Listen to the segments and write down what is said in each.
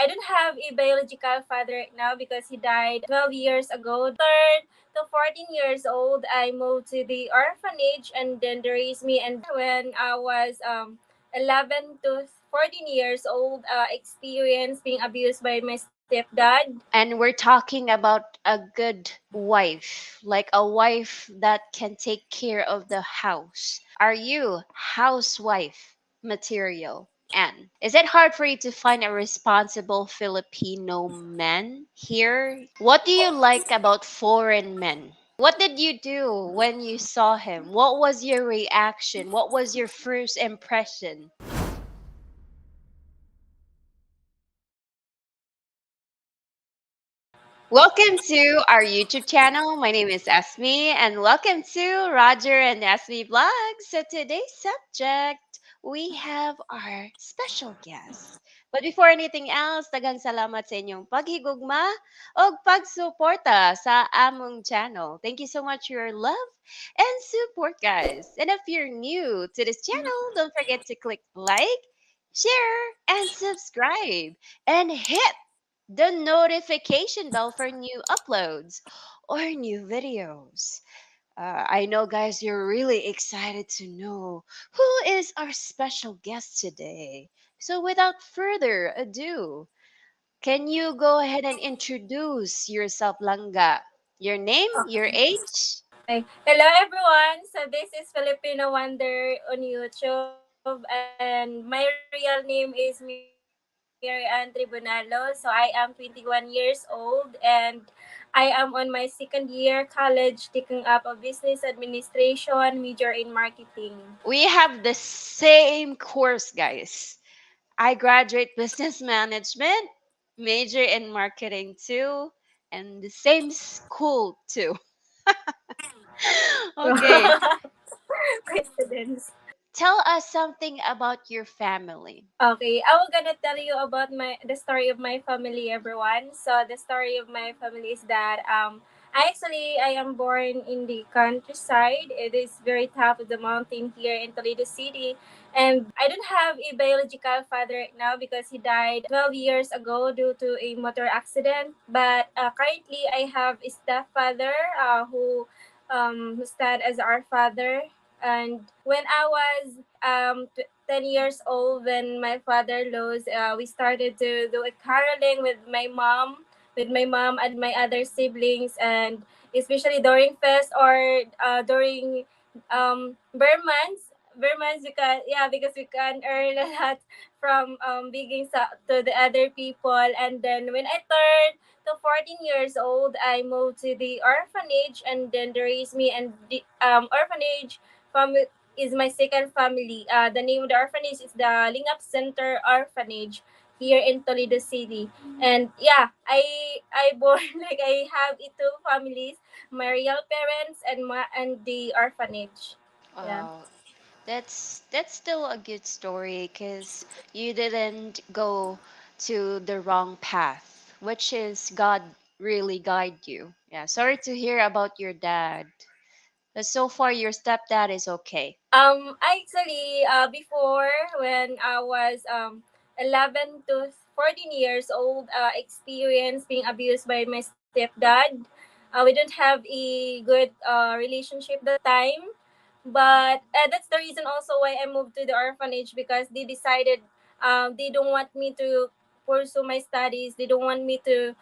don't have a biological father right now because he died 12 years ago. Third to 14 years old, I moved to the orphanage, and then they raised me. And when I was 11 to 14 years old, experienced being abused by my stepdad. And we're talking about a good wife, like a wife that can take care of the house. Are you housewife material? And is it hard for you to find a responsible Filipino man here? What do you like about foreign men? What did you do when you saw him? What was your reaction? What was your first impression? Welcome to our YouTube channel. My name is Esme, and welcome to Roger and Esme Vlogs. So today's subject, we have our special guest. But before anything else, daghang salamat sa inyong paghigugma o pagsuporta sa among channel. Thank you so much for your love and support, guys. And if you're new to this channel, don't forget to click like, share, and subscribe. And hit the notification bell for new uploads or new videos. I know, guys, you're really excited to know who is our special guest today. So, without further ado, can you go ahead and introduce yourself, Langga? Your name, your age? Okay. Hello everyone. So this is Filipino Wonder on YouTube, and my real name is Mary Ann Tribunalo. So I am 21 years old, and I am on my second year college taking up a business administration major in marketing. We have the same course, guys. I graduate business management, major in marketing too, and the same school too. Okay, Coincidence. tell us something about your family. Okay, I will gonna tell you about the story of my family, everyone. So the story of my family is that I am born in the countryside. It is very top of the mountain here in Toledo City, and I don't have a biological father right now because he died 12 years ago due to a motor accident. But currently, I have a stepfather who stand as our father. And when I was 10 years old, when my father lost, we started to do a caroling with my mom and my other siblings, and especially during fest or during bear months, because we can earn a lot from to the other people. And then when I turned to 14 years old, I moved to the orphanage, and then they raised me. And the orphanage family is my second family. The name of the orphanage is the Lingap Center Orphanage here in Toledo City. And yeah, I born like I have two families, my real parents and the orphanage. Yeah. Wow, that's still a good story because you didn't go to the wrong path, which is God really guide you. Yeah, sorry to hear about your dad. But so far, your stepdad is okay. Actually, before when I was 11 to 14 years old, experienced being abused by my stepdad. We don't have a good relationship that time, but that's the reason also why I moved to the orphanage, because they decided they don't want me to pursue my studies. They don't want me to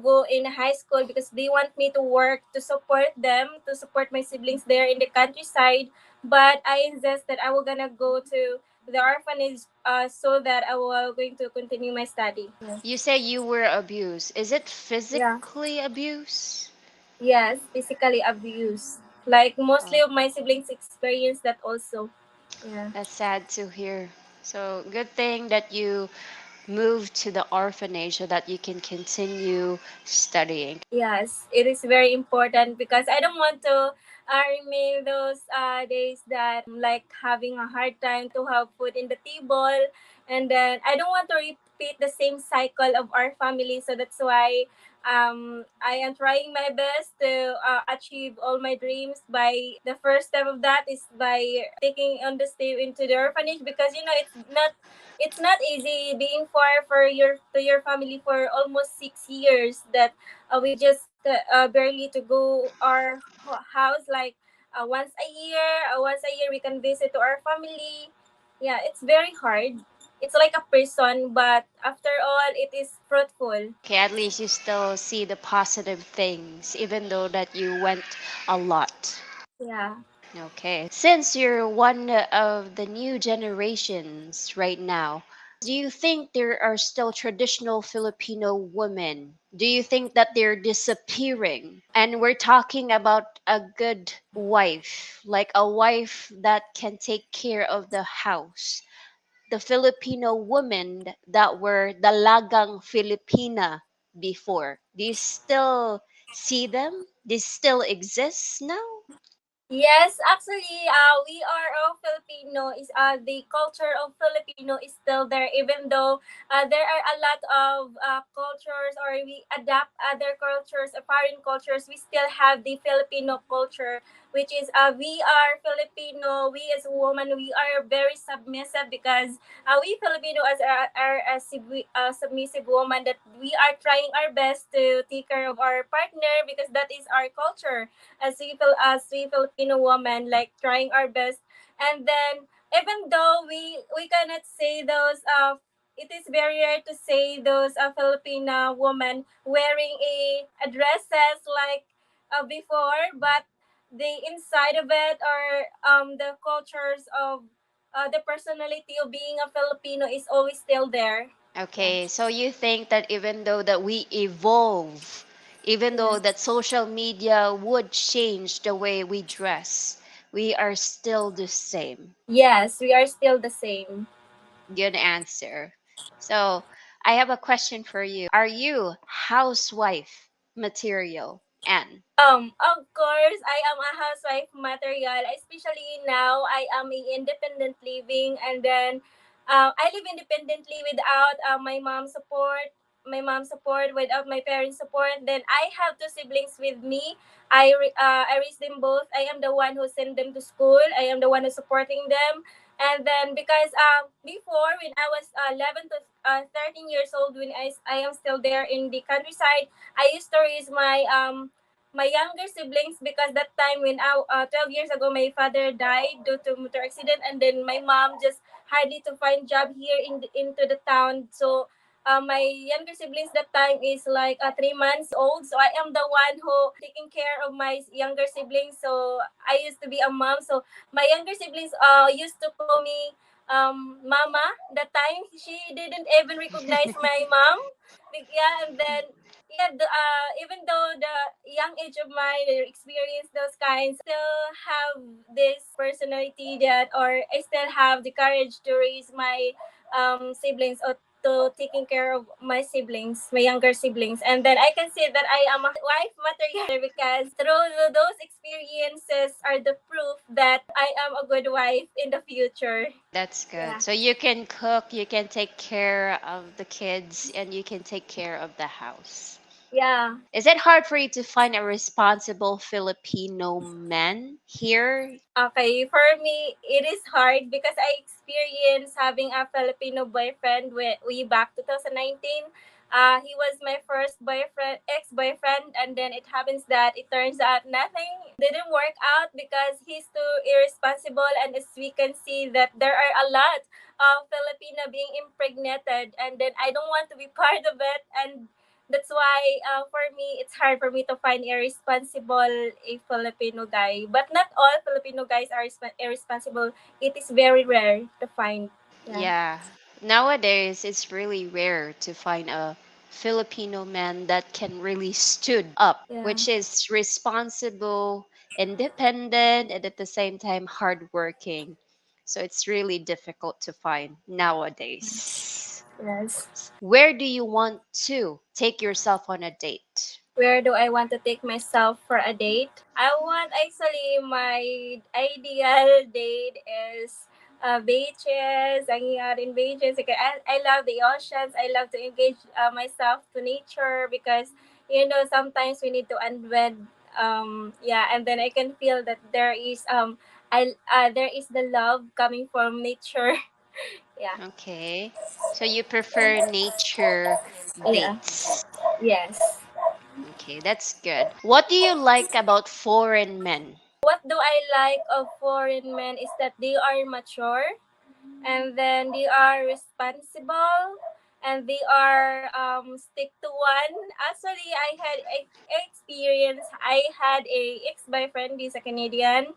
go in high school because they want me to work to support them, to support my siblings there in the countryside. But I insist that I will gonna go to the orphanage so that I will going to continue my study. You say you were abused. Is it Yeah. physically abuse? Yes, physically abuse. Like mostly Oh, of my siblings experience that also. Yeah. that's sad to hear. So good thing that you moved to the orphanage so that you can continue studying. Yes, it is very important because I don't want to remain those days that like having a hard time to have food in the table, and then I don't want to repeat the same cycle of our family. So that's why I am trying my best to achieve all my dreams. By the first step of that is by taking on the step into the orphanage, because it's not easy being far for your family for almost 6 years. That we just barely to go our house like once a year. Once a year we can visit to our family. Yeah, it's very hard. It's like a prison, but after all, it is fruitful. Okay, at least you still see the positive things, even though that you went a lot. Yeah. Okay. Since you're one of the new generations right now, do you think there are still traditional Filipino women? Do you think that they're disappearing? And we're talking about a good wife, like a wife that can take care of the house. The Filipino women that were dalagang Filipina before. Do you still see them? They still exist now? Yes, actually, we are all Filipino. Is the culture of Filipino is still there, even though there are a lot of cultures, or we adapt other cultures, foreign cultures. We still have the Filipino culture, which is we are Filipino. We as a woman, we are very submissive, because we Filipino as are a submissive woman, that we are trying our best to take care of our partner, because that is our culture as we Filipino women, like trying our best. And then even though we cannot say those it is very rare to say those Filipina women wearing a dresses like before, but the inside of it, or the cultures of the personality of being a Filipino is always still there. Okay, Yes. so you think that even though that we evolve, even though that Yes. social media would change the way we dress, we are still the same. Yes, we are still the same. Good answer. So, I have a question for you. Are you housewife material? And Of course, I am a housewife material. Especially now, I am a independent living, and then I live independently without my mom's support. Without my parents' support. Then I have two siblings with me. I raised them both. I am the one who sent them to school. I am the one who's supporting them. And then because before, when I was 11 to 13 years old, when I am still there in the countryside, I used to raise my younger siblings, because that time when 12 years ago my father died due to motor accident, and then my mom just hardly to find job here into the town. So my younger siblings that time is like 3 months old, so I am the one who taking care of my younger siblings. So I used to be a mom. So my younger siblings used to call me mama. That time she didn't even recognize my mom. Yeah, and then yeah, even though the young age of mine, I experience those kinds, I still have this personality that, or I still have the courage to raise my siblings, or to taking care of my siblings, my younger siblings. And then I can say that I am a wife material, because through those experiences are the proof that I am a good wife in the future. that's good. Yeah. So you can cook, you can take care of the kids, and you can take care of the house. Yeah. Is it hard for you to find a responsible Filipino man here? Okay, for me, it is hard, because I experienced having a Filipino boyfriend way back 2019. He was my first boyfriend, ex-boyfriend, and then it happens that it turns out nothing didn't work out, because he's too irresponsible. And as we can see that there are a lot of Filipino being impregnated, and then I don't want to be part of it. And that's why for me it's hard for me to find a responsible a Filipino guy. But not all Filipino guys are irresponsible. It is very rare to find. Yeah. Yeah. Nowadays, it's really rare to find a Filipino man that can really stood up, Yeah. which is responsible, independent, and at the same time hardworking. So it's really difficult to find nowadays. Yes. Where do you want to take yourself on a date? Where do I want to take myself for a date? I want actually my ideal date is beaches, hanging out in beaches. Like, I love the oceans. I love to engage myself to nature, because sometimes we need to unwed. Yeah, and then I can feel that there is the love coming from nature. Yeah. Okay. So you prefer nature Yeah. dates. Yes. Okay, that's good. What do you like about foreign men? What do I like of foreign men is that they are mature, and then they are responsible, and they are stick to one. Actually, I had a ex-boyfriend. He's a Canadian.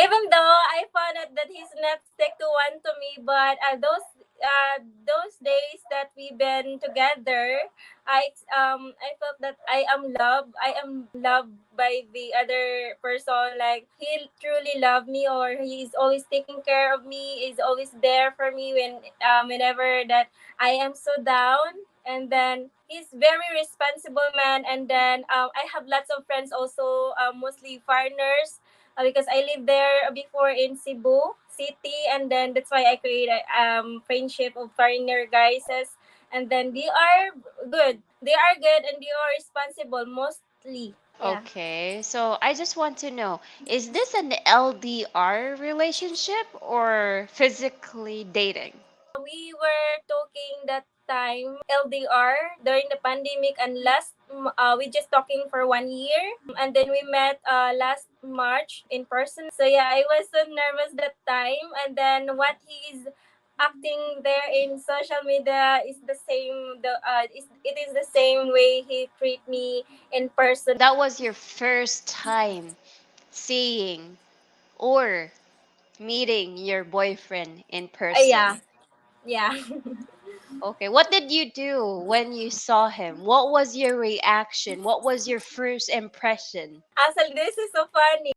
Even though I found out that he's not stick to one to me, but those days that we've been together, I felt that I am loved by the other person. Like, he truly loved me, or he is always taking care of me, is always there for me whenever that I am so down. And then he's very responsible man. And then I have lots of friends also, mostly foreigners, because I lived there before in Cebu City, and then that's why I created friendship of foreigner guys, and then they are good. They are good and they are responsible mostly. Yeah. Okay, so I just want to know, is this an LDR relationship or physically dating? We were talking that time LDR during the pandemic, and we just talking for 1 year, and then we met last March in person. So yeah, I was so nervous that time, and then what he's acting there in social media is the same. It is the same way he treat me in person. That was your first time seeing or meeting your boyfriend in Yeah, person. yeah. Okay, what did you do when you saw him? What was your reaction? What was your first impression? Actually, this is so funny.